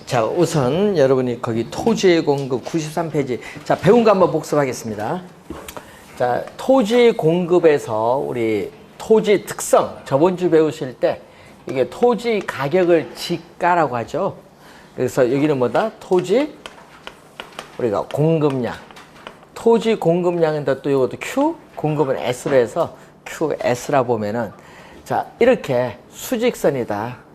자, 우선 여러분이 거기 토지의 공급 93페이지. 자, 배운 거 한번 복습하겠습니다. 자, 토지 공급에서 우리 토지 특성, 저번 주 배우실 때 이게 토지 가격을 지가라고 하죠. 그래서 여기는 뭐다? 토지, 우리가 공급량. 토지 공급량인데 또 이것도 Q, 공급은 S로 해서 QS라 보면은 자, 이렇게 수직선이다.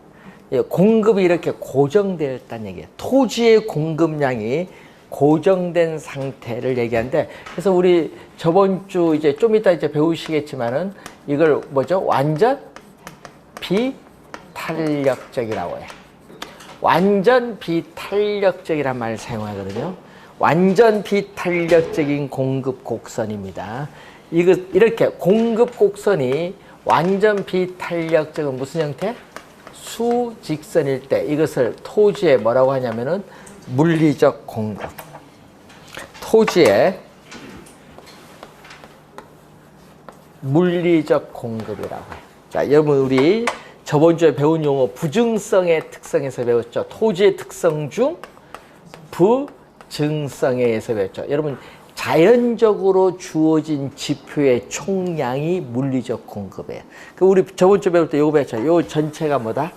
공급이 이렇게 고정되어 있다는 얘기예요. 토지의 공급량이 고정된 상태를 얘기하는데, 그래서 우리 저번 주 이제 좀 이따 이제 배우시겠지만은 이걸 뭐죠? 완전 비탄력적이라고 해요. 완전 비탄력적이란 말을 사용하거든요. 완전 비탄력적인 공급 곡선입니다. 이거 이렇게 공급 곡선이 완전 비탄력적은 무슨 형태? 수직선일 때 이것을 토지에 뭐라고 하냐면은 물리적 공급. 토지의 물리적 공급이라고 해요. 자, 여러분 우리 저번 주에 배운 용어 부증성의 특성에서 배웠죠. 토지의 특성 중 부증성에 의해서 배웠죠. 여러분 자연적으로 주어진 지표의 총량이 물리적 공급이에요. 그 우리 저번 주에 배울 때 이거 배웠죠. 이 전체가 뭐다?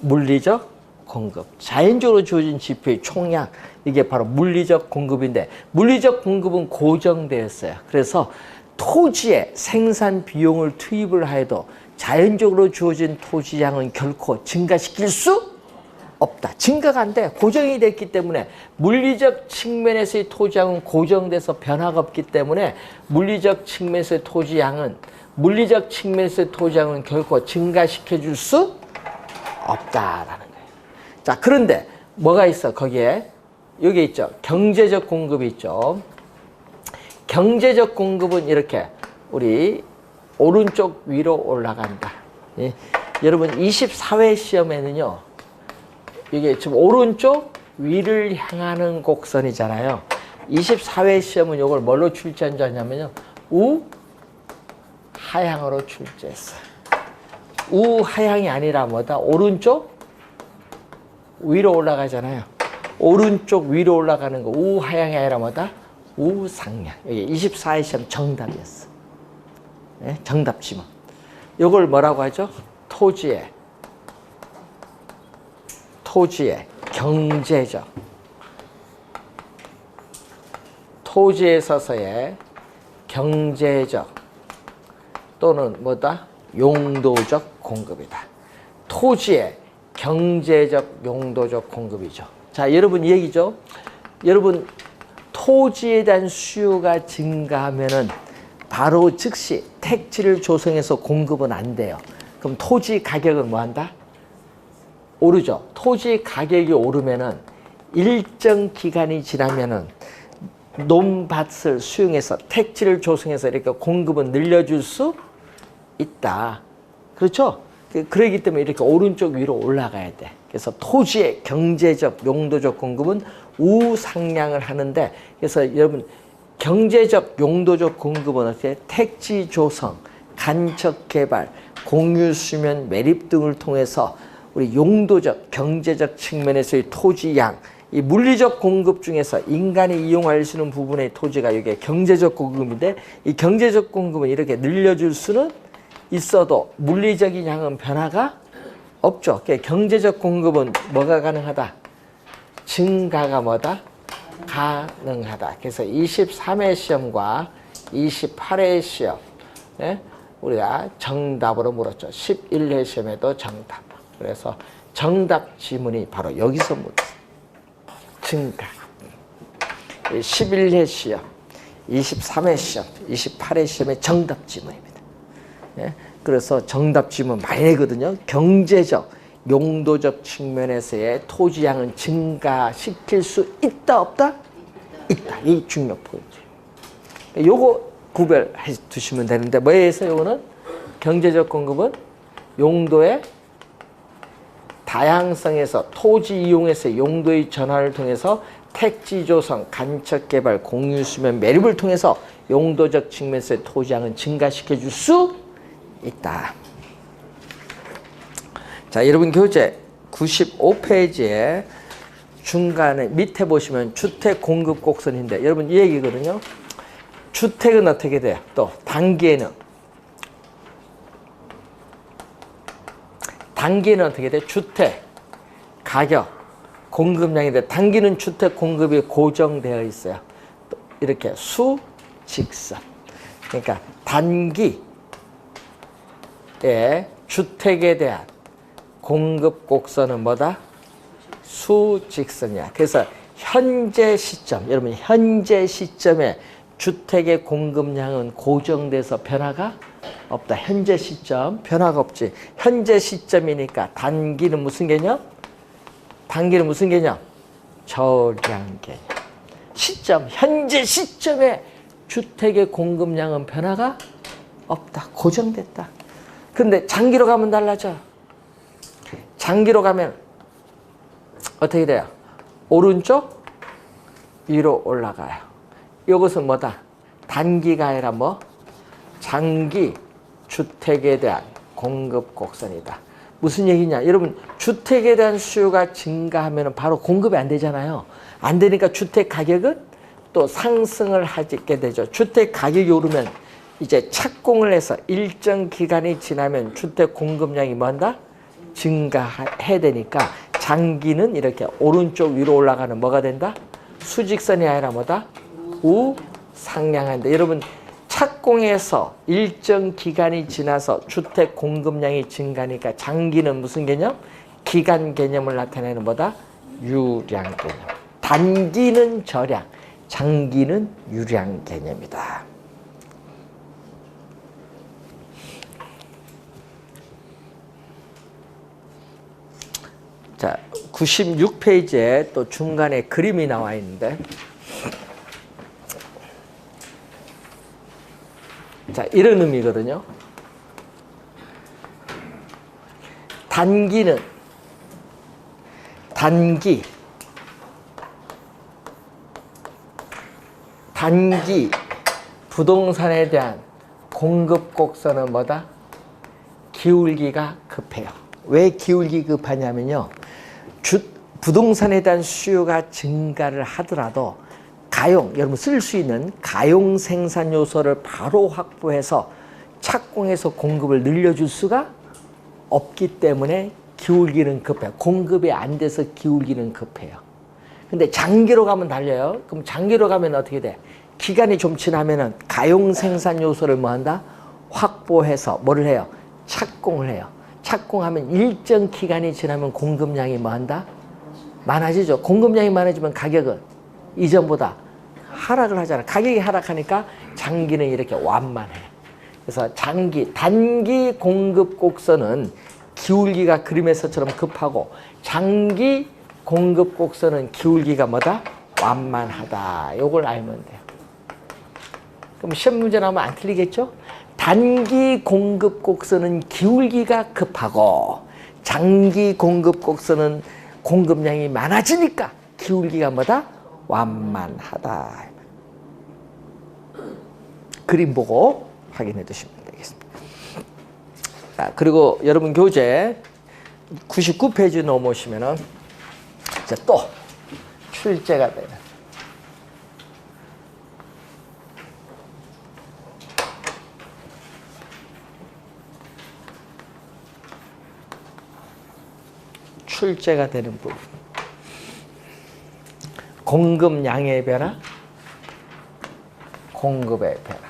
물리적 공급. 자연적으로 주어진 지표의 총량, 이게 바로 물리적 공급인데, 물리적 공급은 고정되었어요. 그래서 토지에 생산 비용을 투입을 해도 자연적으로 주어진 토지량은 결코 증가시킬 수 없다. 증가가 안 돼. 고정이 됐기 때문에 물리적 측면에서의 토지량은 고정돼서 변화가 없기 때문에 물리적 측면에서의 토지량은 결코 증가시켜 줄 수 없다라는 거예요. 자, 그런데 뭐가 있어? 거기에 여기 있죠. 경제적 공급이 있죠. 경제적 공급은 이렇게 우리 오른쪽 위로 올라간다. 예. 여러분 24회 시험에는요. 이게 지금 오른쪽 위를 향하는 곡선이잖아요. 24회 시험은 이걸 뭘로 출제한 줄 아냐면요. 우하향으로 출제했어요. 우하향이 아니라 뭐다? 오른쪽 위로 올라가잖아요. 오른쪽 위로 올라가는 거 우하향이 아니라 뭐다? 우상향. 여기 24회 시험 정답이었어. 네? 정답 지문. 이걸 뭐라고 하죠? 토지의 경제적, 토지에 있어서의 경제적 또는 뭐다? 용도적 공급이다. 토지의 경제적, 용도적 공급이죠. 자, 여러분 이 얘기죠. 여러분 토지에 대한 수요가 증가하면은 바로 즉시 택지를 조성해서 공급은 안 돼요. 그럼 토지 가격은 뭐 한다? 오르죠. 토지 가격이 오르면은 일정 기간이 지나면은 논밭을 수용해서 택지를 조성해서 이렇게 공급은 늘려줄 수 있다. 그렇죠? 그러기 때문에 이렇게 오른쪽 위로 올라가야 돼. 그래서 토지의 경제적, 용도적 공급은 우상향을 하는데, 그래서 여러분 경제적, 용도적 공급은 어떻게? 택지 조성, 간척 개발, 공유 수면 매립 등을 통해서 우리 용도적, 경제적 측면에서의 토지 양, 이 물리적 공급 중에서 인간이 이용할 수 있는 부분의 토지가 이게 경제적 공급인데, 이 경제적 공급은 이렇게 늘려줄 수는 있어도 물리적인 양은 변화가 없죠. 그러니까 경제적 공급은 뭐가 가능하다? 증가가 뭐다? 가능하다. 그래서 23회 시험과 28회 시험, 예? 우리가 정답으로 물었죠. 11회 시험에도 정답. 그래서 정답 지문이 바로 여기서 물었어요. 증가. 11회 시험, 23회 시험, 28회 시험의 정답 지문입니다. 예? 그래서 정답 지문 많이 내거든요. 경제적, 용도적 측면에서의 토지량은 증가시킬 수 있다, 없다? 있다. 이 중요 포인트예요. 요거 구별해 두시면 되는데, 뭐에 의해서 요거는 경제적 공급은 용도의 다양성에서 토지 이용에서 용도의 전환을 통해서 택지 조성, 간척 개발, 공유 수면 매립을 통해서 용도적 측면에서의 토지량은 증가시켜 줄 수 있다. 자, 여러분 교재 95페이지에 중간에 밑에 보시면 주택 공급 곡선인데 여러분 이 얘기거든요. 주택은 어떻게 돼요? 또 단기에는 어떻게 돼? 주택 가격 공급량인데 단기는 주택 공급이 고정되어 있어요. 또 이렇게 수직선. 그러니까 단기에 주택에 대한 공급 곡선은 뭐다? 수직선이야. 그래서 현재 시점, 여러분 현재 시점에 주택의 공급량은 고정돼서 변화가 없다. 현재 시점 변화가 없지. 현재 시점이니까 단기는 무슨 개념? 단기는 무슨 개념? 저량 개념. 시점, 현재 시점에 주택의 공급량은 변화가 없다. 고정됐다. 근데 장기로 가면 달라져. 장기로 가면 어떻게 돼요? 오른쪽 위로 올라가요. 이것은 뭐다? 단기가 아니라 뭐? 장기 주택에 대한 공급 곡선이다. 무슨 얘기냐? 여러분 주택에 대한 수요가 증가하면 바로 공급이 안 되잖아요. 안 되니까 주택 가격은 또 상승을 하게 되죠. 주택 가격이 오르면 이제 착공을 해서 일정 기간이 지나면 주택 공급량이 뭐한다? 증가해야 되니까 장기는 이렇게 오른쪽 위로 올라가는 뭐가 된다? 수직선이 아니라 뭐다? 우상향한다. 여러분 착공해서 일정 기간이 지나서 주택 공급량이 증가하니까 장기는 무슨 개념? 기간 개념을 나타내는 뭐다? 유량 개념. 단기는 저량, 장기는 유량 개념이다. 자, 96페이지에 또 중간에 그림이 나와 있는데 자, 이런 의미거든요. 단기 부동산에 대한 공급 곡선은 뭐다? 기울기가 급해요. 왜 기울기 급하냐면요. 부동산에 대한 수요가 증가를 하더라도 가용, 여러분 쓸 수 있는 가용 생산 요소를 바로 확보해서 착공해서 공급을 늘려줄 수가 없기 때문에 기울기는 급해요. 공급이 안 돼서 기울기는 급해요. 근데 장기로 가면 달려요. 그럼 장기로 가면 어떻게 돼? 기간이 좀 지나면은 가용 생산 요소를 뭐 한다? 확보해서 뭐를 해요? 착공을 해요. 착공하면 일정 기간이 지나면 공급량이 뭐 한다? 많아지죠. 공급량이 많아지면 가격은 이전보다 하락을 하잖아. 가격이 하락하니까 장기는 이렇게 완만해. 그래서 단기 공급 곡선은 기울기가 그림에서처럼 급하고 장기 공급 곡선은 기울기가 뭐다? 완만하다. 요걸 알면 돼요. 그럼 시험 문제 나오면 안 틀리겠죠? 단기 공급 곡선은 기울기가 급하고 장기 공급 곡선은 공급량이 많아지니까 기울기가 뭐다? 완만하다. 그림 보고 확인해 두시면 되겠습니다. 자, 그리고 여러분 교재 99페이지 넘어오시면은 이제 또 출제가 되는 부분. 공급량의 변화, 공급의 변화.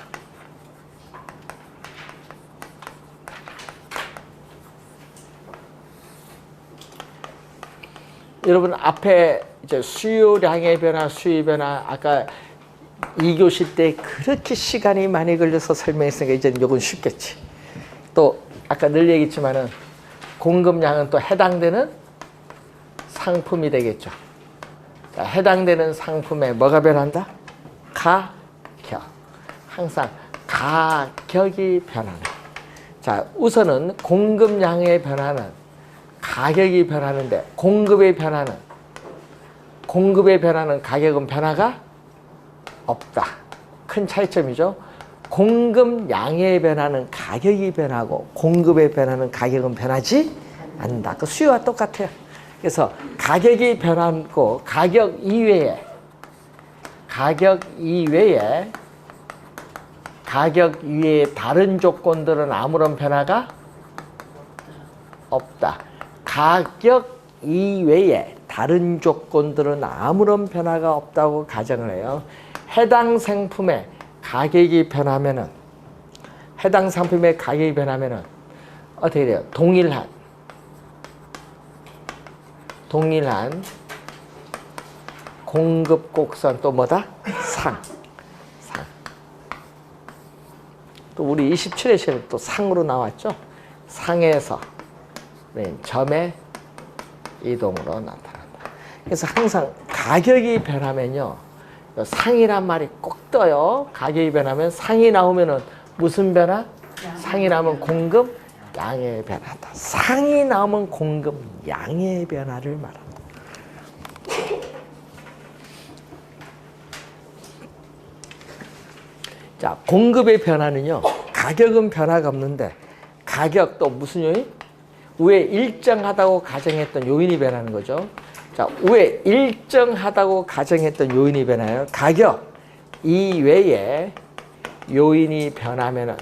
여러분 앞에 이제 수요량의 변화, 수요 변화 아까 2교시 때 그렇게 시간이 많이 걸려서 설명했으니까 이제는 이건 쉽겠지. 또 아까 늘 얘기했지만은 공급량은 또 해당되는 상품이 되겠죠. 자, 해당되는 상품에 뭐가 변한다? 가격. 항상 가격이 변하는. 자, 우선은 공급량의 변화는 가격이 변하는데 공급의 변화는 가격은 변화가 없다. 큰 차이점이죠. 공급량의 변화는 가격이 변하고 공급의 변화는 가격은 변하지 않는다. 그 수요와 똑같아요. 그래서 가격이 변하고 가격 이외에 다른 조건들은 아무런 변화가 없다. 가격 이외에 다른 조건들은 아무런 변화가 없다고 가정을 해요. 해당 상품의 가격이 변하면은 어떻게 돼요? 동일한 공급 곡선 또 뭐다? 상. 또 우리 27회 시험에 또 상으로 나왔죠? 상에서 점의 이동으로 나타난다. 그래서 항상 가격이 변하면요, 상이란 말이 꼭 떠요. 가격이 변하면 상이 나오면은 무슨 변화? 상이 나오면 공급 양의 변화다. 상이 나오면 공급 양의 변화를 말한다. 자, 공급의 변화는요, 가격은 변화가 없는데 가격 또 무슨 요인? 위에 일정하다고 가정했던 요인이 변하는 거죠. 자, 위에 일정하다고 가정했던 요인이 변해요. 가격 이외에 요인이 변하면은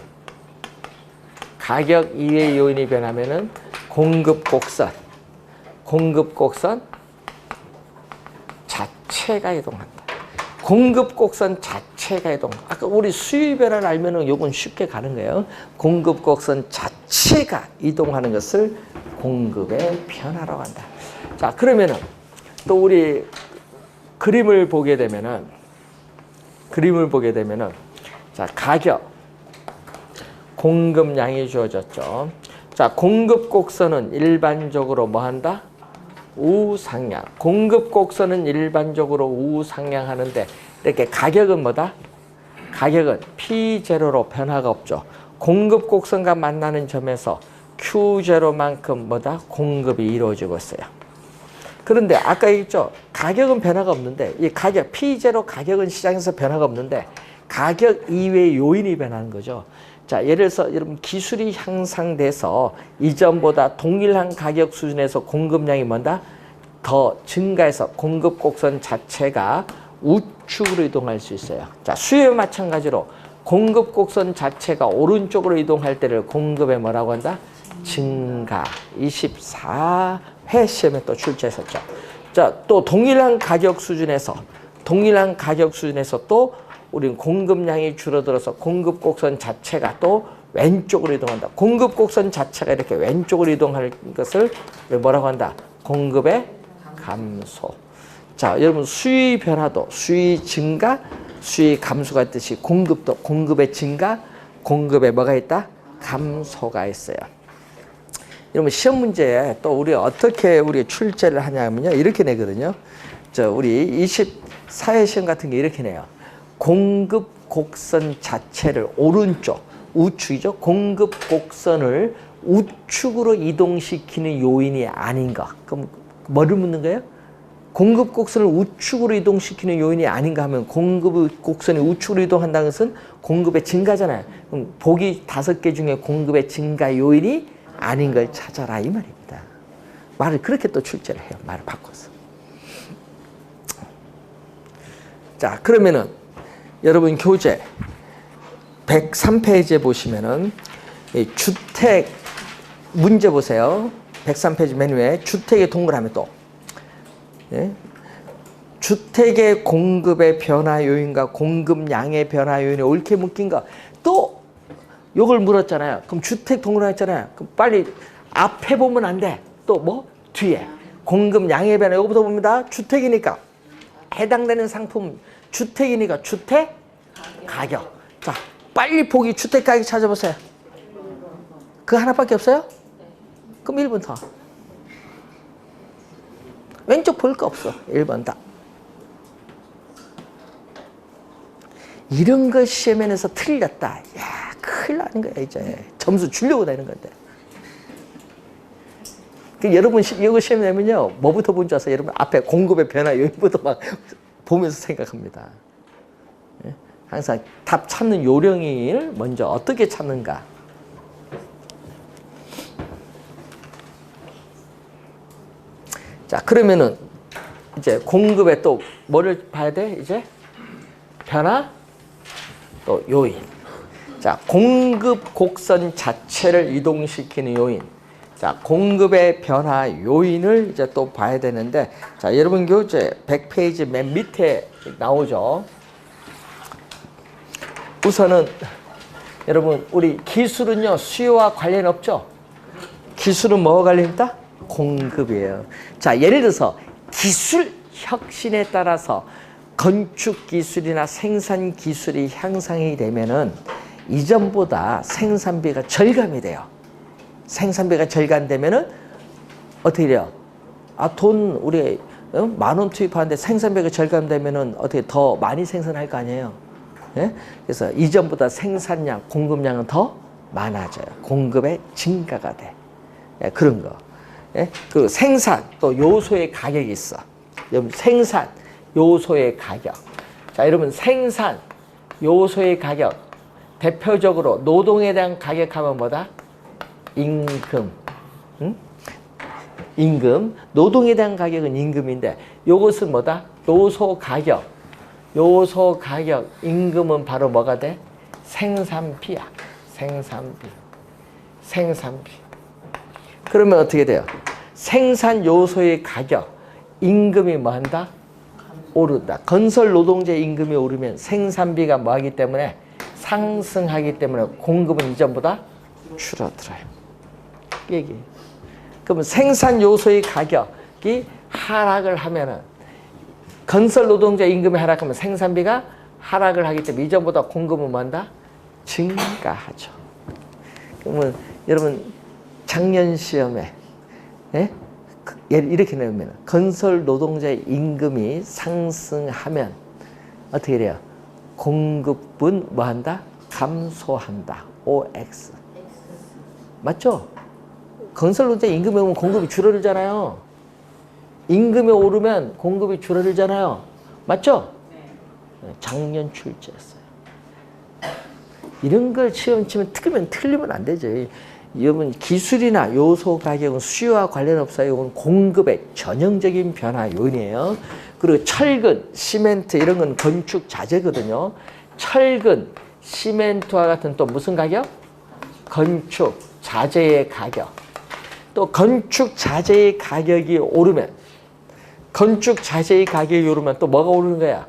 공급 곡선 자체가 이동한다. 공급 곡선 자체가 이동. 아까 우리 수위 변화를 알면은 요건 쉽게 가는 거예요. 공급 곡선 자체가 이동하는 것을 공급의 변화라고 한다. 자, 그러면은 또 우리 그림을 보게 되면은 자, 가격, 공급량이 주어졌죠. 자, 공급 곡선은 일반적으로 뭐 한다? 우상향. 공급 곡선은 일반적으로 우상향하는데 이렇게 가격은 뭐다? 가격은 P0로 변화가 없죠. 공급 곡선과 만나는 점에서 Q0만큼 뭐다? 공급이 이루어지고 있어요. 그런데 아까 얘기했죠. 가격은 변화가 없는데 이 가격 P0 가격은 시장에서 변화가 없는데 가격 이외의 요인이 변하는 거죠. 자, 예를 들어서 여러분 기술이 향상돼서 이전보다 동일한 가격 수준에서 공급량이 뭔다? 더 증가해서 공급 곡선 자체가 우측으로 이동할 수 있어요. 자, 수요와 마찬가지로 공급 곡선 자체가 오른쪽으로 이동할 때를 공급에 뭐라고 한다? 증가. 24회 시험에 또 출제했었죠. 자, 또 동일한 가격 수준에서 또 우리는 공급량이 줄어들어서 공급 곡선 자체가 또 왼쪽으로 이동한다. 공급 곡선 자체가 이렇게 왼쪽으로 이동할 것을 뭐라고 한다? 공급의 감소. 자, 여러분 수위 변화도 수위 증가, 수위 감소가 있듯이 공급도 공급의 증가, 공급에 뭐가 있다? 감소가 있어요. 여러분 시험 문제에 또 우리 어떻게 우리 출제를 하냐면요, 이렇게 내거든요. 우리 24회 시험 같은 게 이렇게 내요. 공급 곡선 자체를 오른쪽, 우측이죠. 공급 곡선을 우측으로 이동시키는 요인이 아닌가. 그럼 뭐를 묻는 거예요? 공급 곡선을 우측으로 이동시키는 요인이 아닌가 하면 공급 곡선이 우측으로 이동한다는 것은 공급의 증가잖아요. 그럼 보기 5개 중에 공급의 증가 요인이 아닌 걸 찾아라 이 말입니다. 말을 그렇게 또 출제를 해요. 말을 바꿔서. 자, 그러면은 여러분 교재 103페이지에 보시면은 이 주택 문제 보세요. 103페이지 맨 위에 주택의 동그라미 또. 예? 주택의 공급의 변화 요인과 공급량의 변화 요인이 옳게 묶인가? 또 요걸 물었잖아요. 그럼 주택 동그라미 했잖아요. 그럼 빨리 앞에 보면 안 돼. 또 뭐? 뒤에. 공급량의 변화. 요거부터 봅니다. 주택이니까 해당되는 상품 주택이니까 주택 가격. 자, 빨리 보기 주택 가격 찾아보세요. 그 하나밖에 없어요? 그럼 1번 더. 왼쪽 볼 거 없어. 1번 다. 이런 거 시험에 내서 틀렸다. 야, 큰일 나는 거야 이제. 점수 주려고 되는 건데. 여러분 이거 시험 내면요, 뭐부터 본줄 아세요? 여러분 앞에 공급의 변화 요인부터 막 보면서 생각합니다. 항상 답 찾는 요령을 먼저 어떻게 찾는가. 자, 그러면은 이제 공급에 또 뭐를 봐야 돼? 이제 변화 또 요인. 자, 공급 곡선 자체를 이동시키는 요인. 자, 공급의 변화 요인을 이제 또 봐야 되는데, 자, 여러분 교재 100페이지 맨 밑에 나오죠. 우선은 여러분 우리 기술은요 수요와 관련 없죠. 기술은 뭐와 관련 있다? 공급이에요. 자, 예를 들어서 기술 혁신에 따라서 건축 기술이나 생산 기술이 향상이 되면은 이전보다 생산비가 절감이 돼요. 생산비가 절감되면은 어떻게 돼요? 돈 우리 10,000원 투입하는데 생산비가 절감되면은 어떻게 더 많이 생산할 거 아니에요? 예? 그래서 이전보다 생산량, 공급량은 더 많아져요. 공급의 증가가 돼. 예, 그런 거. 예? 그 생산 또 요소의 가격이 있어. 여러분 생산 요소의 가격. 자, 여러분 생산 요소의 가격 대표적으로 노동에 대한 가격하면 뭐다? 임금. 응? 임금. 노동에 대한 가격은 임금인데 요것은 뭐다? 요소 가격. 요소 가격, 임금은 바로 뭐가 돼? 생산비야. 생산비. 생산비. 그러면 어떻게 돼요? 생산 요소의 가격, 임금이 뭐 한다? 오른다. 건설 노동자 임금이 오르면 생산비가 뭐 하기 때문에? 상승하기 때문에 공급은 이전보다 줄어들어요. 얘기. 그러면 생산 요소의 가격이 하락을 하면은 건설 노동자 임금이 하락하면 생산비가 하락을 하기 때문에 이전보다 공급은 뭐 한다? 증가하죠. 그러면 여러분 작년 시험에 예? 이렇게 내면 건설 노동자의 임금이 상승하면 어떻게 돼요? 공급은 뭐 한다? 감소한다. OX. 맞죠? 건설 노동자 임금이 오면 공급이 줄어들잖아요. 임금이 오르면 공급이 줄어들잖아요. 맞죠? 네. 작년 출제했어요. 이런 걸 시험 치면 틀리면 안 되죠. 여러분 기술이나 요소 가격은 수요와 관련 없어요. 이건 공급의 전형적인 변화 요인이에요. 그리고 철근, 시멘트 이런 건 건축 자재거든요. 철근, 시멘트와 같은 또 무슨 가격? 건축 자재의 가격. 또 건축 자재의 가격이 오르면 건축 자재의 가격이 오르면 또 뭐가 오르는 거야?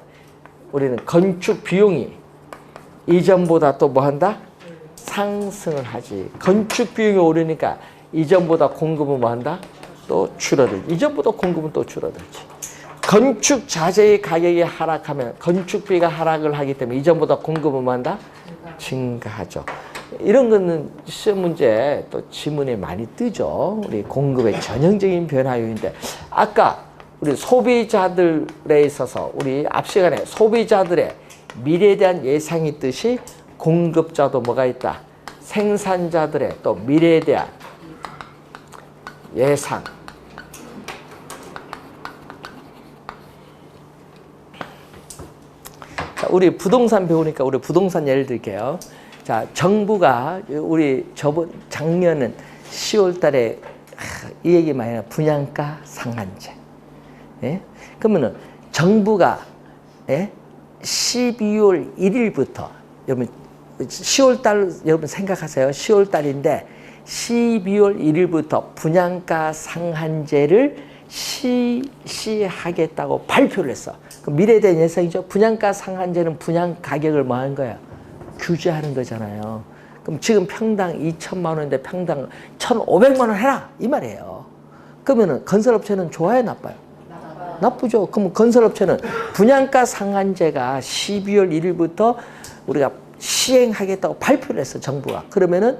우리는 건축 비용이 이전보다 또 뭐 한다? 상승을 하지. 건축 비용이 오르니까 이전보다 공급은 뭐 한다? 또 줄어들지. 이전보다 공급은 또 줄어들지. 건축 자재의 가격이 하락하면 건축비가 하락을 하기 때문에 이전보다 공급은 뭐 한다? 증가하죠. 이런 거는 시험 문제 또 지문에 많이 뜨죠. 우리 공급의 전형적인 변화 요인인데 아까 우리 소비자들에 있어서 우리 앞 시간에 소비자들의 미래에 대한 예상이 있듯이 공급자도 뭐가 있다? 생산자들의 또 미래에 대한 예상. 자, 우리 부동산 배우니까 우리 부동산 예를 들게요. 자, 정부가 우리 작년은 10월 달에 이 얘기 많이 해요. 분양가 상한제. 예? 그러면은 정부가 12월 1일부터 여러분 10월 달 여러분 생각하세요. 10월 달인데 12월 1일부터 분양가 상한제를 실시하겠다고 발표를 했어. 그 미래에 대한 예상이죠. 분양가 상한제는 분양 가격을 뭐 하는 거야? 규제하는 거잖아요. 그럼 지금 평당 2천만 원인데 평당 1,500만 원 해라 이 말이에요. 그러면은 건설업체는 좋아요, 나빠요? 나쁘죠. 그럼 건설업체는 분양가 상한제가 12월 1일부터 우리가 시행하겠다고 발표를 했어, 정부가. 그러면은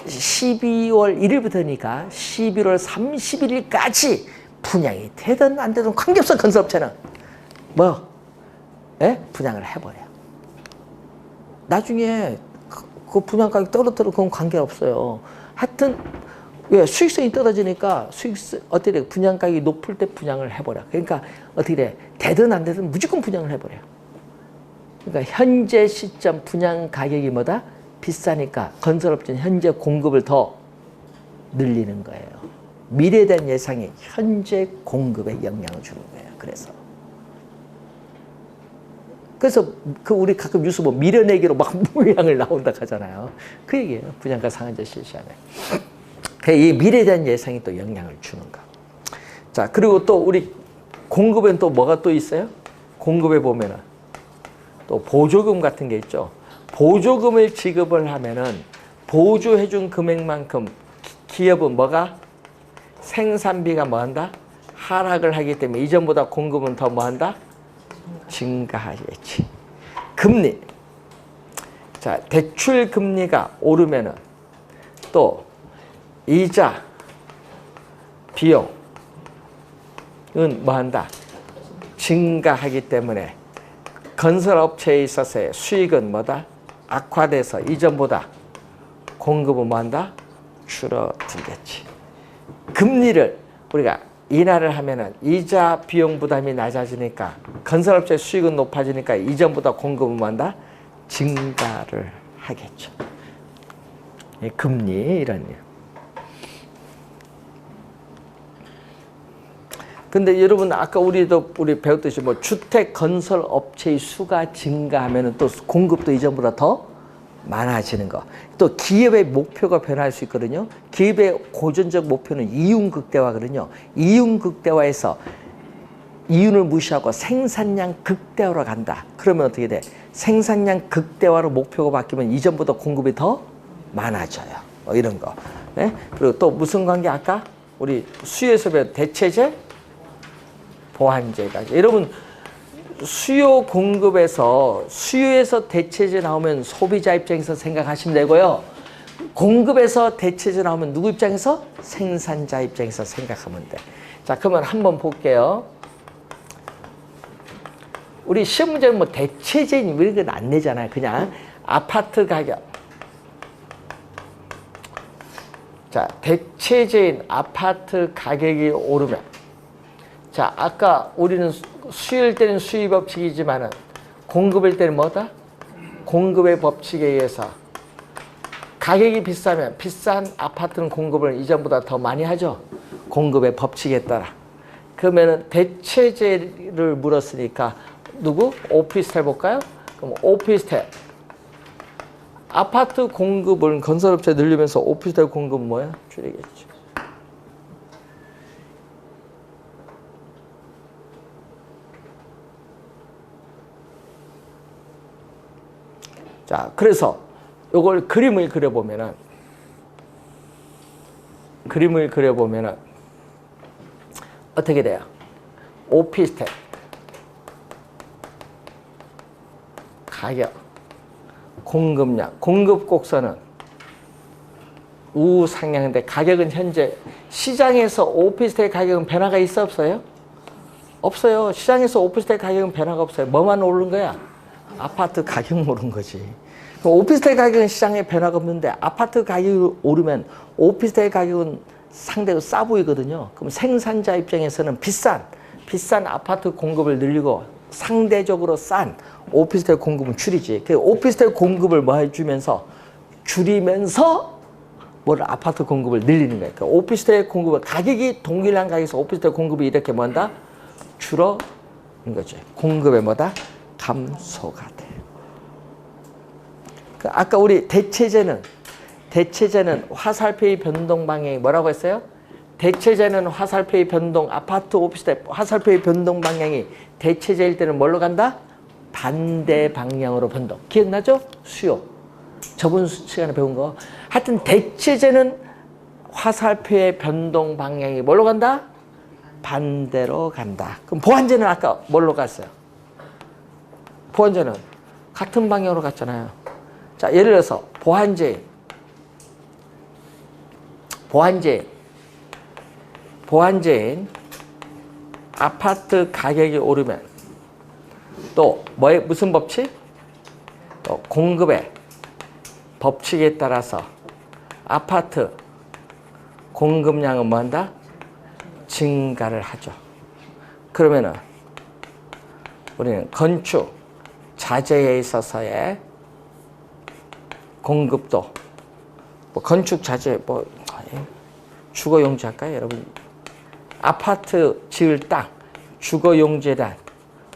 12월 1일부터니까 11월 31일까지 분양이 되든 안 되든 관계없어, 건설업체는. 분양을 해버려. 나중에 그 분양가격이 떨어뜨려 그건 관계없어요. 하여튼 왜 수익성이 떨어지니까 어떻게 돼? 분양가격이 높을 때 분양을 해버려. 그러니까 어떻게 돼? 되든 안 되든 무조건 분양을 해버려. 그러니까 현재 시점 분양 가격이 뭐다? 비싸니까 건설업체는 현재 공급을 더 늘리는 거예요. 미래에 대한 예상이 현재 공급에 영향을 주는 거예요. 그래서 우리 가끔 뉴스 뭐 밀어내기로 막 물량을 나온다 하잖아요. 그 얘기예요. 분양가 상한제 실시하면. 이 미래에 대한 예상이 또 영향을 주는 거. 자, 그리고 또 우리 공급엔 또 뭐가 또 있어요? 공급에 보면은 또 보조금 같은 게 있죠. 보조금을 지급을 하면은 보조해준 금액만큼 기업은 뭐가? 생산비가 뭐한다? 하락을 하기 때문에 이전보다 공급은 더 뭐한다? 증가하겠지. 금리. 자, 대출 금리가 오르면은 또 이자, 비용은 뭐한다? 증가하기 때문에 건설업체에 있어서의 수익은 뭐다? 악화돼서 이전보다 공급은 뭐한다? 줄어들겠지. 금리를 우리가 인하를 하면은 이자 비용 부담이 낮아지니까 건설업체 수익은 높아지니까 이전보다 공급은 뭐한다? 증가를 하겠죠. 금리 이런 일. 근데 여러분 아까 우리 배웠듯이 뭐 주택 건설 업체의 수가 증가하면은 또 공급도 이전보다 더 많아지는 거. 또 기업의 목표가 변할 수 있거든요. 기업의 고전적 목표는 이윤 극대화거든요. 이윤 극대화에서 이윤을 무시하고 생산량 극대화로 간다. 그러면 어떻게 돼? 생산량 극대화로 목표가 바뀌면 이전보다 공급이 더 많아져요. 이런 거. 네? 그리고 또 무슨 관계 아까 우리 수요에서 배운 대체제, 보완제가. 여러분 수요 공급에서 수요에서 대체제 나오면 소비자 입장에서 생각하시면 되고요. 공급에서 대체제 나오면 누구 입장에서? 생산자 입장에서 생각하면 돼. 자, 그러면 한번 볼게요. 우리 시험 문제는 뭐 대체제는 이런 건 안 내잖아요. 그냥 아파트 가격. 자, 대체제인 아파트 가격이 오르면 자, 아까 우리는 수요일 때는 수요 법칙이지만은 공급일 때는 뭐다? 공급의 법칙에 의해서 가격이 비싸면 비싼 아파트는 공급을 이전보다 더 많이 하죠. 공급의 법칙에 따라. 그러면은 대체제를 물었으니까 누구? 오피스텔 볼까요? 그럼 오피스텔. 아파트 공급을 건설업체 늘리면서 오피스텔 공급은 뭐야? 줄이겠죠. 자, 그래서 요걸 그림을 그려보면은 어떻게 돼요? 오피스텔 가격, 공급량, 공급 곡선은 우상향인데 가격은 현재 시장에서 오피스텔 가격은 변화가 있어 없어요? 없어요. 시장에서 오피스텔 가격은 변화가 없어요. 뭐만 오른 거야? 아파트 가격만 오른 거지. 오피스텔 가격은 시장에 변화가 없는데 아파트 가격이 오르면 오피스텔 가격은 상대로 싸 보이거든요. 그럼 생산자 입장에서는 비싼 아파트 공급을 늘리고 상대적으로 싼 오피스텔 공급은 줄이지. 그 오피스텔 공급을 뭐 해주면서 줄이면서 아파트 공급을 늘리는 거예요. 그러니까 오피스텔 공급은 가격이 동일한 가격에서 오피스텔 공급이 이렇게 뭐한다? 줄어는 거죠. 공급의 뭐다? 감소가 돼. 아까 우리 대체제는 화살표의 변동 방향이 뭐라고 했어요? 대체제는 화살표의 변동, 아파트, 오피스텔 화살표의 변동 방향이 대체제일 때는 뭘로 간다? 반대 방향으로 변동. 기억나죠? 수요. 저번 시간에 배운 거. 하여튼 대체제는 화살표의 변동 방향이 뭘로 간다? 반대로 간다. 그럼 보완제는 아까 뭘로 갔어요? 보완제는 같은 방향으로 갔잖아요. 자, 예를 들어서 보완제인 아파트 가격이 오르면 또 무슨 법칙? 또 공급의 법칙에 따라서 아파트 공급량은 뭐한다? 증가를 하죠. 그러면은 우리는 건축 자재에 있어서의 공급도 건축 자재 주거용지 할까요, 여러분? 아파트 지을 땅, 주거용지란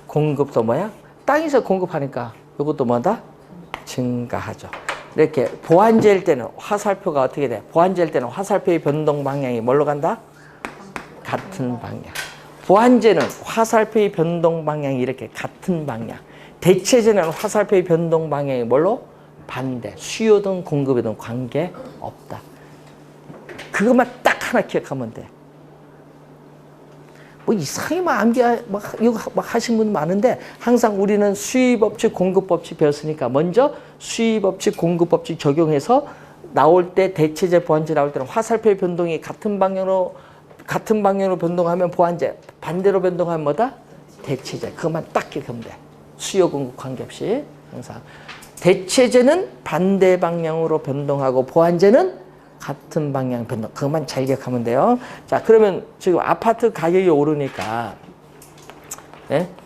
공급도 뭐야? 땅에서 공급하니까 이것도 뭐다? 증가하죠. 이렇게 보완제일 때는 화살표가 어떻게 돼? 보완제일 때는 화살표의 변동 방향이 뭘로 간다? 같은 방향. 보완제는 화살표의 변동 방향이 이렇게 같은 방향. 대체제는 화살표의 변동 방향이 뭘로? 반대. 수요든 공급이든 관계 없다. 그것만 딱 하나 기억하면 돼. 뭐 이상하게 이거 하신 분 많은데 항상 우리는 수입법칙, 공급법칙 배웠으니까 먼저 수입법칙, 공급법칙 적용해서 나올 때 대체제, 보완제 나올 때는 화살표의 변동이 같은 방향으로 변동하면 보완제, 반대로 변동하면 뭐다? 대체제. 그것만 딱 기억하면 돼. 수요, 공급 관계없이 항상. 대체제는 반대 방향으로 변동하고 보완제는 같은 방향 변동. 그것만 잘 기억하면 돼요. 자, 그러면 지금 아파트 가격이 오르니까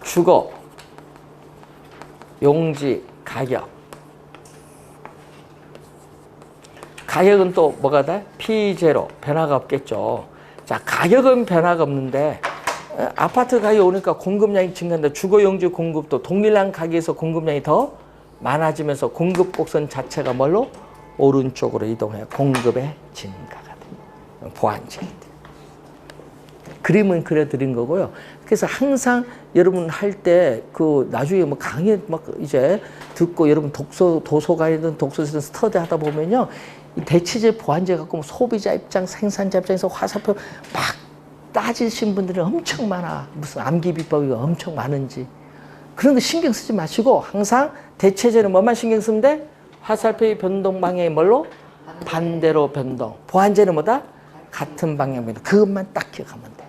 주거, 용지, 가격. 가격은 또 뭐가 돼? P0, 변화가 없겠죠. 자, 가격은 변화가 없는데 아파트 가격이 오니까 공급량이 증가한다. 주거, 용지 공급도 동일한 가격에서 공급량이 더 많아지면서 공급 곡선 자체가 뭘로? 오른쪽으로 이동해요. 공급의 증가가 됩니다. 보완제일 때. 그림은 그려드린 거고요. 그래서 항상 여러분 할 때 그 나중에 뭐 강의 막 이제 듣고 여러분 도서관이든 독서실이든 스터디 하다 보면요. 이 대체제 보완제 갖고 뭐 소비자 입장, 생산자 입장에서 화살표 막 따지신 분들이 엄청 많아. 무슨 암기 비법이 엄청 많은지. 그런 거 신경 쓰지 마시고 항상 대체제는 뭐만 신경 쓰면 돼? 화살표의 변동 방향이 뭘로? 반대로 변동. 보완제는 뭐다? 같은 방향 변동. 그것만 딱 기억하면 돼.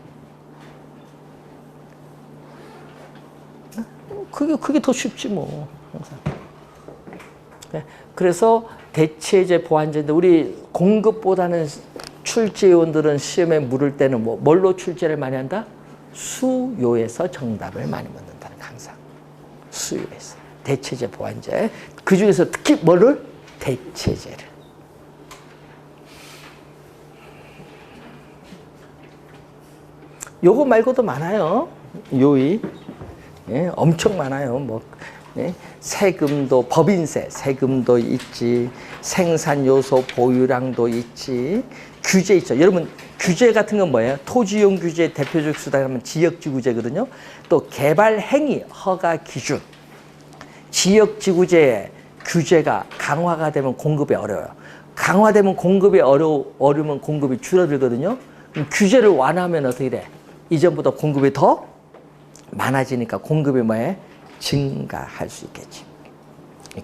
그게 더 쉽지 뭐. 항상. 그래서 대체제, 보완제인데 우리 공급보다는 출제위원들은 시험에 물을 때는 뭘로 출제를 많이 한다? 수요에서 정답을 많이 묻는다는 거 항상. 수요에서. 대체제, 보완제. 그 중에서 특히 뭐를? 대체제를. 요거 말고도 많아요. 요이. 엄청 많아요. 세금도, 법인세, 세금도 있지. 생산요소 보유량도 있지. 규제 있죠. 여러분, 규제 같은 건 뭐예요? 토지용 규제 대표적 수단이라면 지역지구제거든요. 또 개발행위 허가 기준. 지역지구제의 규제가 강화가 되면 공급이 어려워요. 강화되면 공급이 어려우면 공급이 줄어들거든요. 그럼 규제를 완화하면 어떻게 돼? 이전보다 공급이 더 많아지니까 공급이 뭐해? 증가할 수 있겠지.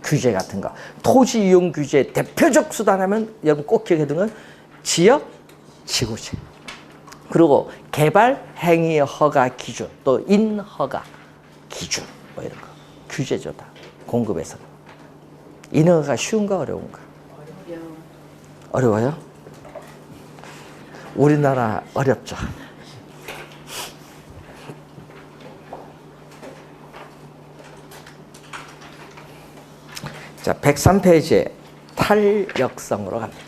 규제 같은 거. 토지 이용 규제 대표적 수단하면 여러분 꼭 기억해야 되는 건 지역지구제. 그리고 개발 행위 허가 기준, 또 인허가 기준, 뭐 이런 거. 규제죠, 다. 공급에서. 인허가 쉬운가 어려운가? 어려워요. 우리나라 어렵죠. 자, 103페이지에 탄력성으로 갑니다.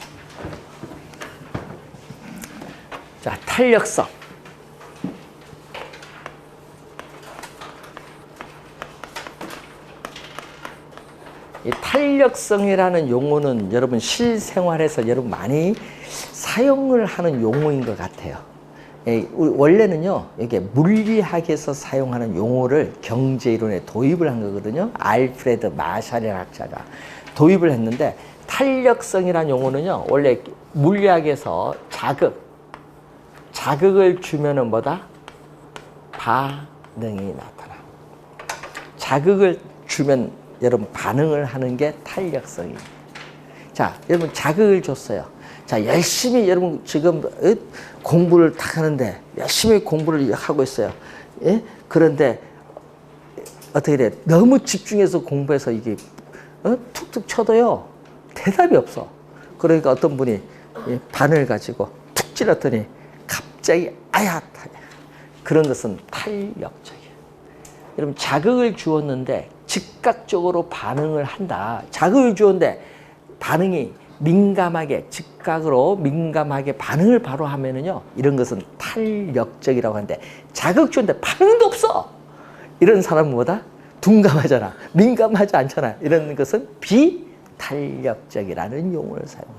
자, 탄력성. 이 탄력성이라는 용어는 여러분 실생활에서 여러분 많이 사용을 하는 용어인 것 같아요. 원래는요, 이게 물리학에서 사용하는 용어를 경제이론에 도입을 한 거거든요. 알프레드 마샬이라는 학자가 도입을 했는데, 탄력성이라는 용어는요, 원래 물리학에서 자극을 주면은 뭐다? 반응이 나타나. 자극을 주면 여러분 반응을 하는 게 탄력성입니다. 자, 여러분 자극을 줬어요. 자, 열심히 여러분 지금 공부를 다 하는데 열심히 공부를 하고 있어요. 예? 그런데 어떻게 돼? 너무 집중해서 공부해서 이게 툭툭 쳐도요 대답이 없어. 그러니까 어떤 분이 바늘 가지고 툭 찔렀더니 갑자기 아야하다. 그런 것은 탄력적이에요. 여러분 자극을 주었는데 즉각적으로 반응을 한다. 자극을 주었는데 반응이 민감하게 즉각으로 민감하게 반응을 바로 하면은요 이런 것은 탄력적이라고 하는데 자극 주는데 반응도 없어 이런 사람은 뭐다? 둔감하잖아 민감하지 않잖아 이런 것은 비탄력적이라는 용어를 사용해.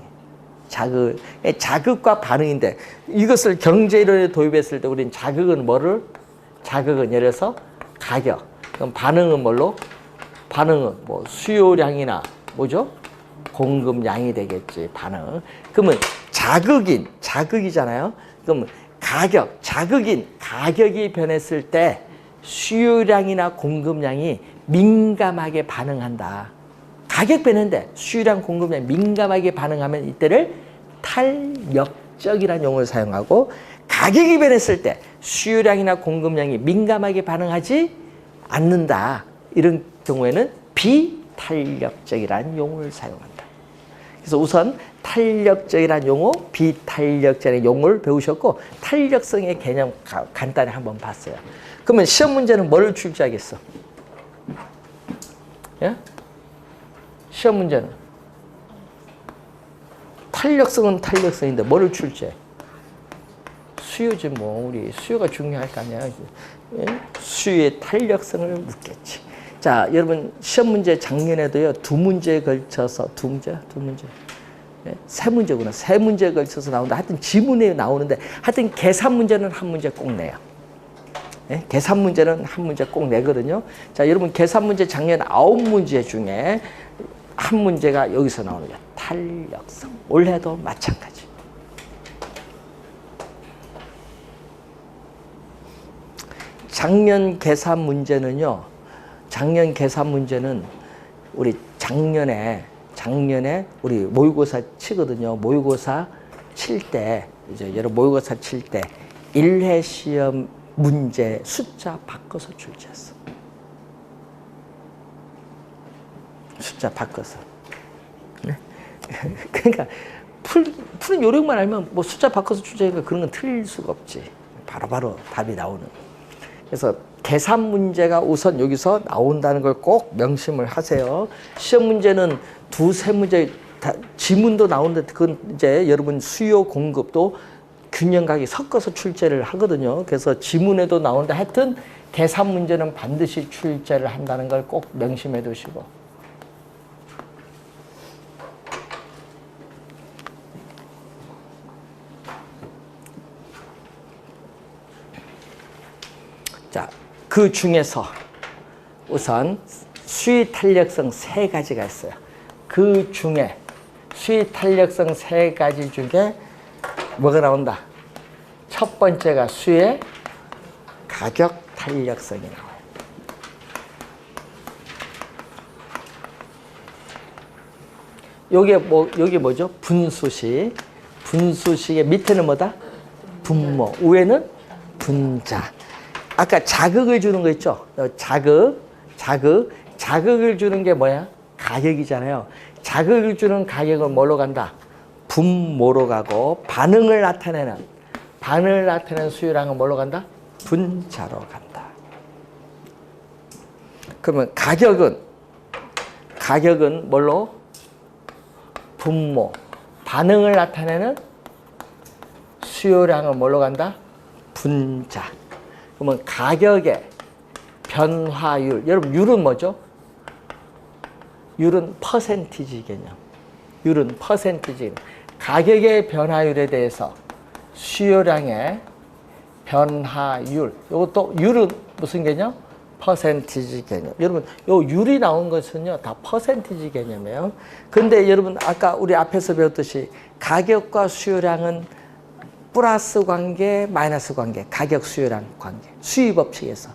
자극과 반응인데 이것을 경제이론에 도입했을 때 우리는 자극은 뭐를? 자극은 예를 들어서 가격. 그럼 반응은 뭘로? 반응은 뭐 수요량이나 뭐죠? 공급량이 되겠지 반응. 그러면 자극이잖아요. 그러면 가격, 자극인 가격이 변했을 때 수요량이나 공급량이 민감하게 반응한다. 가격 변했는데 수요량, 공급량 민감하게 반응하면 이때를 탄력적이라는 용어를 사용하고 가격이 변했을 때 수요량이나 공급량이 민감하게 반응하지 않는다. 이런 경우에는 비탄력적이라는 용어를 사용한다. 그래서 우선 탄력적이라는 용어, 비탄력적이라는 용어를 배우셨고 탄력성의 개념 간단히 한번 봤어요. 그러면 시험 문제는 뭐를 출제하겠어? 예? 시험 문제는 탄력성은 탄력성인데 뭐를 출제해? 수요지 뭐 우리 수요가 중요할 거 아니야. 예? 수요의 탄력성을 묻겠지. 자, 여러분 시험 문제 작년에도요 2문제에 걸쳐서 2문제? 예? 3문제구나. 3문제에 걸쳐서 나온다. 하여튼 지문에 나오는데 하여튼 계산 문제는 한 문제 꼭 내요. 예? 계산 문제는 한 문제 꼭 내거든요. 자, 여러분 계산 문제 작년 9문제 중에 한 문제가 여기서 나오는 거야. 탄력성. 올해도 마찬가지. 작년 계산 문제는 우리 작년에 우리 모의고사 치거든요. 모의고사 칠 때 이제 여러분 모의고사 칠 때 1회 시험 문제 숫자 바꿔서 출제했어. 숫자 바꿔서. 네? 그러니까 푸는 요령만 알면 뭐 숫자 바꿔서 출제하니까 그런 건 틀릴 수가 없지. 바로바로 답이 나오는. 그래서 계산 문제가 우선 여기서 나온다는 걸 꼭 명심을 하세요. 시험 문제는 2-3문제 지문도 나오는데 그건 이제 여러분 수요 공급도 균형각이 섞어서 출제를 하거든요. 그래서 지문에도 나오는데 하여튼 계산 문제는 반드시 출제를 한다는 걸 꼭 명심해 두시고. 자, 그 중에서 우선 수위 탄력성 3가지가 있어요. 그 중에 수위 탄력성 3가지 중에 뭐가 나온다? 첫 번째가 수의 가격 탄력성이 나와요. 여기 뭐죠? 분수식. 분수식의 밑에는 뭐다? 분모. 위에는 분자. 아까 자극을 주는 거 있죠? 자극을 주는 게 뭐야? 가격이잖아요. 자극을 주는 가격은 뭐로 간다? 분모로 가고 반응을 나타내는 수요량은 뭐로 간다? 분자로 간다. 그러면 가격은 뭘로? 분모. 반응을 나타내는 수요량은 뭘로 간다? 분자. 그러면 가격의 변화율. 여러분 율은 뭐죠? 율은 퍼센티지 개념. 율은 퍼센티지. 가격의 변화율에 대해서 수요량의 변화율. 이것도 율은 무슨 개념? 퍼센티지 개념. 여러분 요 율이 나온 것은요 다 퍼센티지 개념이에요. 근데 여러분 아까 우리 앞에서 배웠듯이 가격과 수요량은 플러스 관계, 마이너스 관계, 가격 수요량 관계. 수위 법칙에서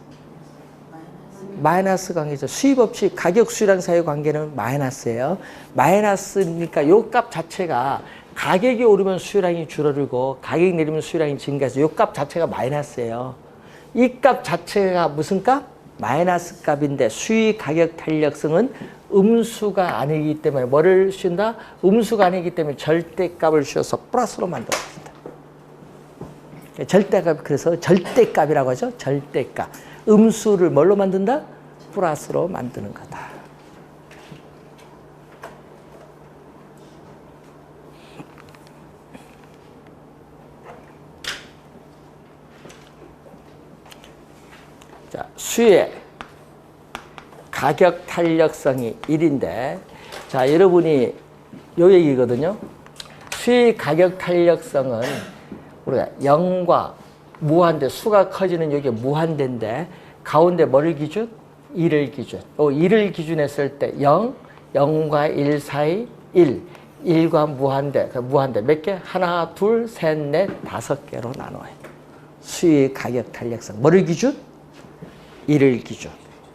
마이너스 관계죠. 수위 법칙 가격 수요량 사이의 관계는 마이너스예요. 마이너스니까 요 값 자체가 가격이 오르면 수요량이 줄어들고 가격이 내리면 수요량이 증가해서 요 값 자체가 마이너스예요. 이 값 자체가 무슨 값? 마이너스 값인데 수위 가격 탄력성은 음수가 아니기 때문에 뭐를 씌운다? 음수가 아니기 때문에 절대값을 씌워서 플러스로 만들어줍니다. 절대값, 그래서 절대값이라고 하죠. 절대값. 음수를 뭘로 만든다? 플러스로 만드는 거다. 자, 수의 가격 탄력성이 1인데, 자, 여러분이 요 얘기거든요. 수의 가격 탄력성은 우리가 0과 무한대, 수가 커지는 여기 무한대인데, 가운데 뭐를 기준? 1을 기준. 1을 기준했을 때 0, 0과 1 사이 1, 1과 무한대, 무한대 몇 개? 하나, 둘, 셋, 넷, 5개로 나눠요. 수의 가격 탄력성. 뭐를 기준? 1을 기준.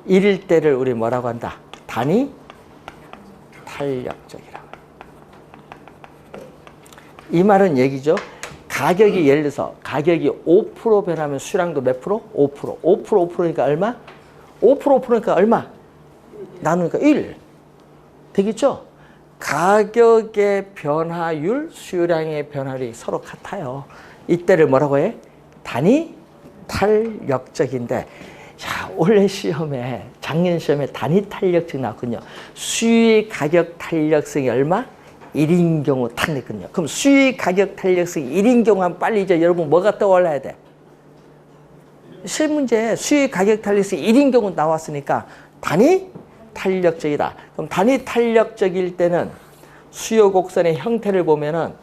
1일 때를 우리 뭐라고 한다? 단위 탄력적이라고. 이 말은 얘기죠. 가격이 예를 들어서 가격이 5% 변하면 수량도 몇 프로? 5%. 5%니까 얼마? 5%니까 얼마? 나누니까 1. 되겠죠? 가격의 변화율, 수요량의 변화율이 서로 같아요. 이때를 뭐라고 해? 단위 탄력적인데, 자, 올해 시험에, 작년 시험에 단위 탄력적 나왔거든요. 수의 가격 탄력성이 얼마? 1인 경우 탁 냈거든요. 그럼 수의 가격 탄력성이 1인 경우 하면 빨리 이제 여러분 뭐가 떠올라야 돼? 실문제에 수의 가격 탄력성이 1인 경우 나왔으니까 단위 탄력적이다. 그럼 단위 탄력적일 때는 수요 곡선의 형태를 보면은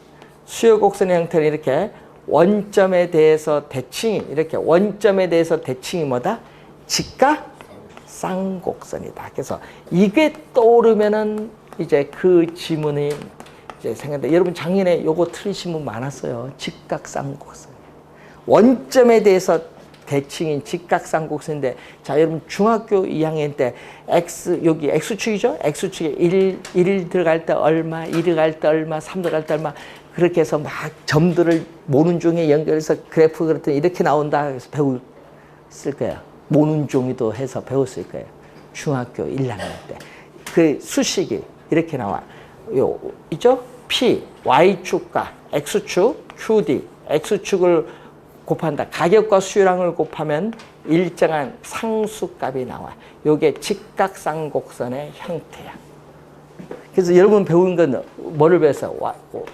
수요 곡선의 형태는 이렇게 원점에 대해서 대칭이 이렇게 원점에 대해서 대칭이 뭐다? 직각쌍곡선이다. 그래서 이게 떠오르면은 이제 그 지문이 이제 생각나. 여러분 작년에 요거 틀리신 분 많았어요. 직각쌍곡선. 원점에 대해서 대칭인 직각쌍곡선인데, 자, 여러분 중학교 2학년 때 여기 X축이죠? X축에 1 들어갈 때 얼마, 2 들어갈 때 얼마, 3 들어갈 때 얼마, 그렇게 해서 막 점들을 모눈종이에 연결해서 그래프 그랬더니 이렇게 나온다. 그래서 배웠을 거예요. 모눈종이도 해서 배웠을 거예요. 중학교 1학년 때. 그 수식이 이렇게 나와. 요, 있죠? P, Y축과 X축, QD, X축을 곱한다. 가격과 수요량을 곱하면 일정한 상수값이 나와. 요게 직각쌍곡선의 형태야. 그래서 여러분 배운 건 뭐를 배웠어요?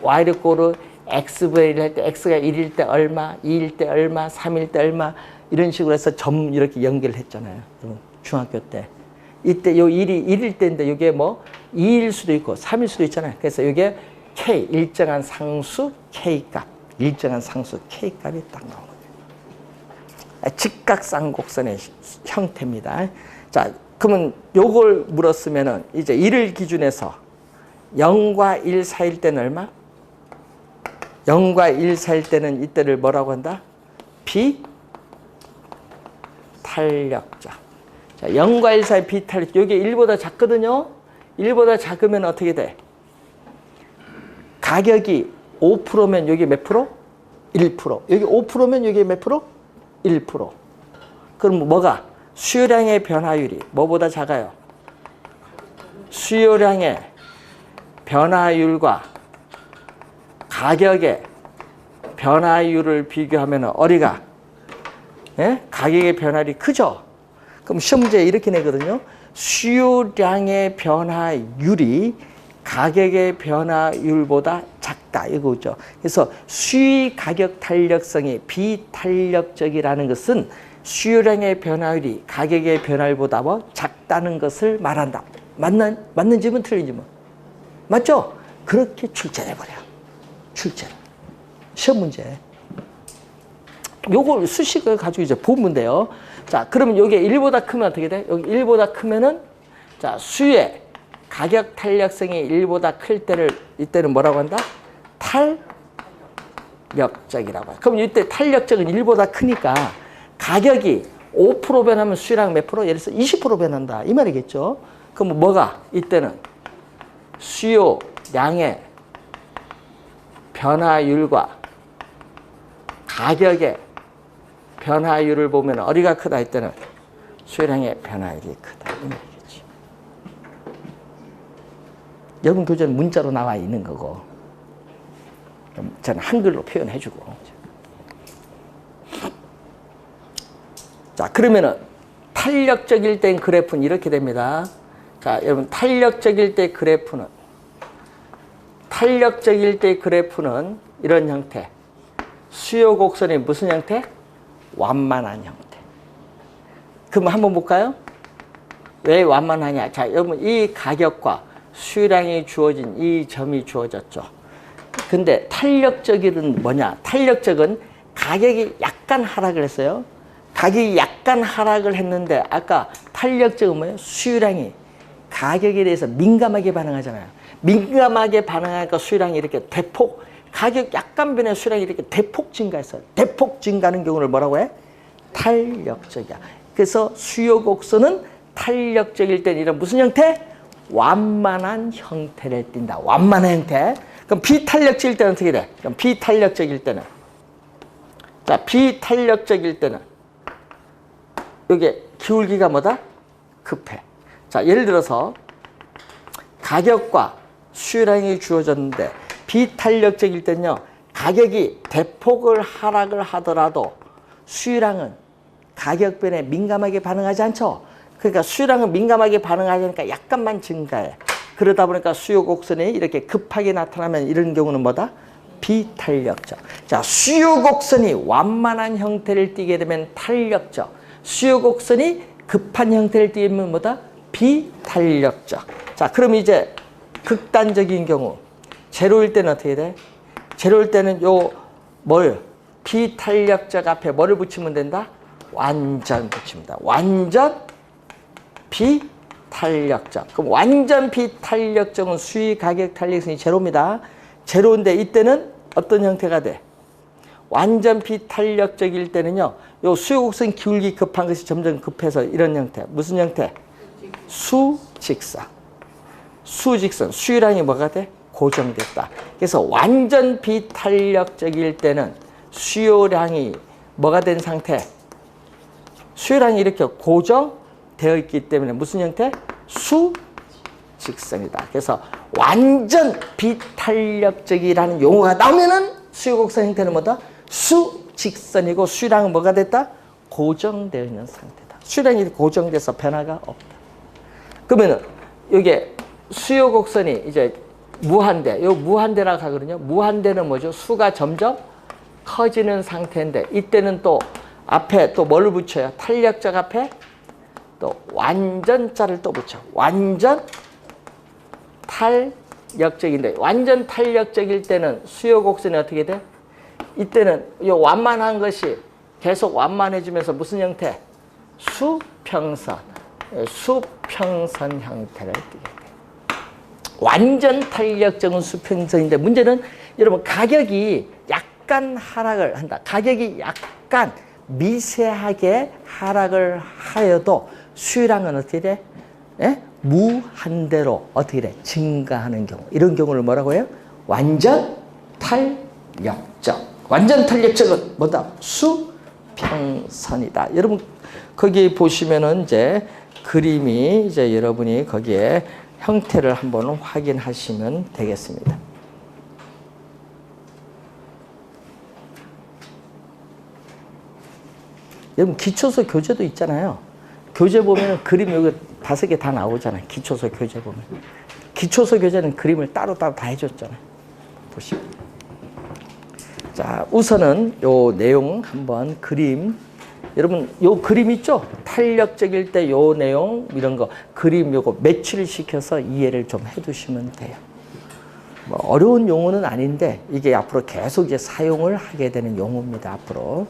Y를 꼬르 X분의 1 할 때 X가 1일 때 얼마, 2일 때 얼마, 3일 때 얼마, 이런 식으로 해서 점 이렇게 연결했잖아요. 중학교 때. 이때 요 1일 때인데 이게 뭐 2일 수도 있고 3일 수도 있잖아요. 그래서 이게 K, 일정한 상수 K값, 일정한 상수 K값이 딱 나오는 거예요. 직각쌍곡선의 형태입니다. 자, 그러면 요걸 물었으면은 이제 1을 기준해서 0과 1 사이일 때는 얼마? 0과 1 사이일 때는 이때를 뭐라고 한다? 비탄력적. 자, 0과 1 사이 비탄력. 이게 1보다 작거든요. 1보다 작으면 어떻게 돼? 가격이 5%면 여기 몇 프로? 1%. 여기 5%면 여기 몇 프로? 1%. 그럼 뭐가? 수요량의 변화율이 뭐보다 작아요? 수요량의 변화율과 가격의 변화율을 비교하면 어디가? 예? 가격의 변화율이 크죠? 그럼 시험 문제 이렇게 내거든요. 수요량의 변화율이 가격의 변화율보다 작다. 이거죠. 그래서 수의 가격 탄력성이 비탄력적이라는 것은 수요량의 변화율이 가격의 변화율보다 뭐 작다는 것을 말한다. 맞는 질문 틀린 질문. 맞죠? 그렇게 출제해버려요. 출제. 시험 문제. 요걸 수식을 가지고 이제 보면 돼요. 자, 그러면 여기에 1보다 크면 어떻게 돼? 여기 1보다 크면은, 자, 수의 가격 탄력성이 1보다 클 때를, 이때는 뭐라고 한다? 탄력적이라고 해요. 그럼 이때 탄력적은 1보다 크니까 가격이 5% 변하면 수요량 몇 프로? 예를 들어서 20% 변한다. 이 말이겠죠? 그럼 뭐가? 이때는 수요량의 변화율과 가격의 변화율을 보면 어디가 크다 했더니 수요량의 변화율이 크다. 이 말이겠지. 여러분 교재는 문자로 나와 있는 거고 저는 한글로 표현해주고. 자, 그러면은 탄력적일 땐 그래프는 이렇게 됩니다. 자, 여러분 탄력적일 때 그래프는 이런 형태. 수요 곡선이 무슨 형태? 완만한 형태. 그럼 한번 볼까요? 왜 완만하냐? 자, 여러분 이 가격과 수요량이 주어진 이 점이 주어졌죠. 근데 탄력적은 뭐냐? 탄력적은 가격이 약간 하락을 했어요. 가격이 약간 하락을 했는데 아까 탄력적은 뭐예요? 수요량이 가격에 대해서 민감하게 반응하잖아요. 민감하게 반응하니까 수요량이 이렇게 대폭, 가격 약간 변해 수요량이 이렇게 대폭 증가했어요. 대폭 증가하는 경우를 뭐라고 해? 탄력적이야. 그래서 수요 곡선은 탄력적일 때는 이런 무슨 형태? 완만한 형태를 띈다. 완만한 형태. 그럼 비탄력적일 때는 어떻게 돼? 그럼 비탄력적일 때는. 자, 비탄력적일 때는 이게 기울기가 뭐다? 급해. 자, 예를 들어서 가격과 수요량이 주어졌는데 비탄력적일 때는요. 가격이 대폭을 하락을 하더라도 수요량은 가격 변에 민감하게 반응하지 않죠. 그러니까 수요량은 민감하게 반응하니까 약간만 증가해. 그러다 보니까 수요 곡선이 이렇게 급하게 나타나면 이런 경우는 뭐다? 비탄력적. 자, 수요 곡선이 완만한 형태를 띠게 되면 탄력적. 수요 곡선이 급한 형태를 띠면 뭐다? 비탄력적. 자, 그럼 이제 극단적인 경우 제로일 때는 어떻게 돼? 제로일 때는 비탄력적 앞에 뭐를 붙이면 된다? 완전 붙입니다. 완전 비탄력적. 그럼 완전 비탄력적은 수위 가격 탄력성이 제로입니다. 제로인데 이때는 어떤 형태가 돼? 완전 비탄력적일 때는요. 요 수요곡선 기울기 급한 것이 점점 급해서 이런 형태. 무슨 형태? 수직선. 수직선. 수요량이 뭐가 돼? 고정됐다. 그래서 완전 비탄력적일 때는 수요량이 뭐가 된 상태? 수요량이 이렇게 고정되어 있기 때문에 무슨 형태? 수직선이다. 그래서 완전 비탄력적이라는 용어가 나오면은 수요곡선 형태는 뭐다? 수직선이고 수요량은 뭐가 됐다? 고정되어 있는 상태다. 수요량이 고정돼서 변화가 없다. 그러면은 이게 수요곡선이 이제 무한대, 요 무한대라고 하거든요. 무한대는 뭐죠? 수가 점점 커지는 상태인데 이때는 또 앞에 또 뭘 붙여요? 탄력적 앞에 또 완전자를 또 붙여. 완전 탄력적인데 완전 탄력적일 때는 수요 곡선이 어떻게 돼? 이때는 이 완만한 것이 계속 완만해지면서 무슨 형태? 수평선. 수평선 형태를 띠게 돼. 완전 탄력적인 수평선인데 문제는 여러분 가격이 약간 하락을 한다. 가격이 약간 미세하게 하락을 하여도 수요량은 어떻게 돼? 예? 무한대로 어떻게 돼? 증가하는 경우. 이런 경우를 뭐라고 해요? 완전 탄력적. 완전 탄력적은 뭐다? 수평선이다. 여러분 거기 보시면은 이제 그림이 이제 여러분이 거기에 형태를 한번 확인하시면 되겠습니다. 여러분 기초서 교재도 있잖아요. 교재 보면 그림 여기 5개 다 나오잖아요. 기초서 교재 보면. 기초서 교재는 그림을 따로따로 다 해줬잖아요. 보시면. 자, 우선은 요 내용 한번 그림. 여러분 요 그림 있죠? 탄력적일 때 요 내용 이런 거 그림 요거 매치를 시켜서 이해를 좀 해두시면 돼요. 뭐 어려운 용어는 아닌데 이게 앞으로 계속 이제 사용을 하게 되는 용어입니다. 앞으로.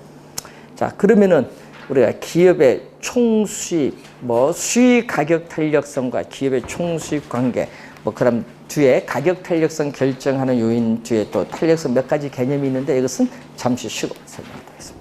자, 그러면은 우리가 기업의 총수입, 뭐 수익 가격 탄력성과 기업의 총수입 관계, 뭐 그럼 뒤에 가격 탄력성 결정하는 요인 뒤에 또 탄력성 몇 가지 개념이 있는데 이것은 잠시 쉬고 설명드리겠습니다.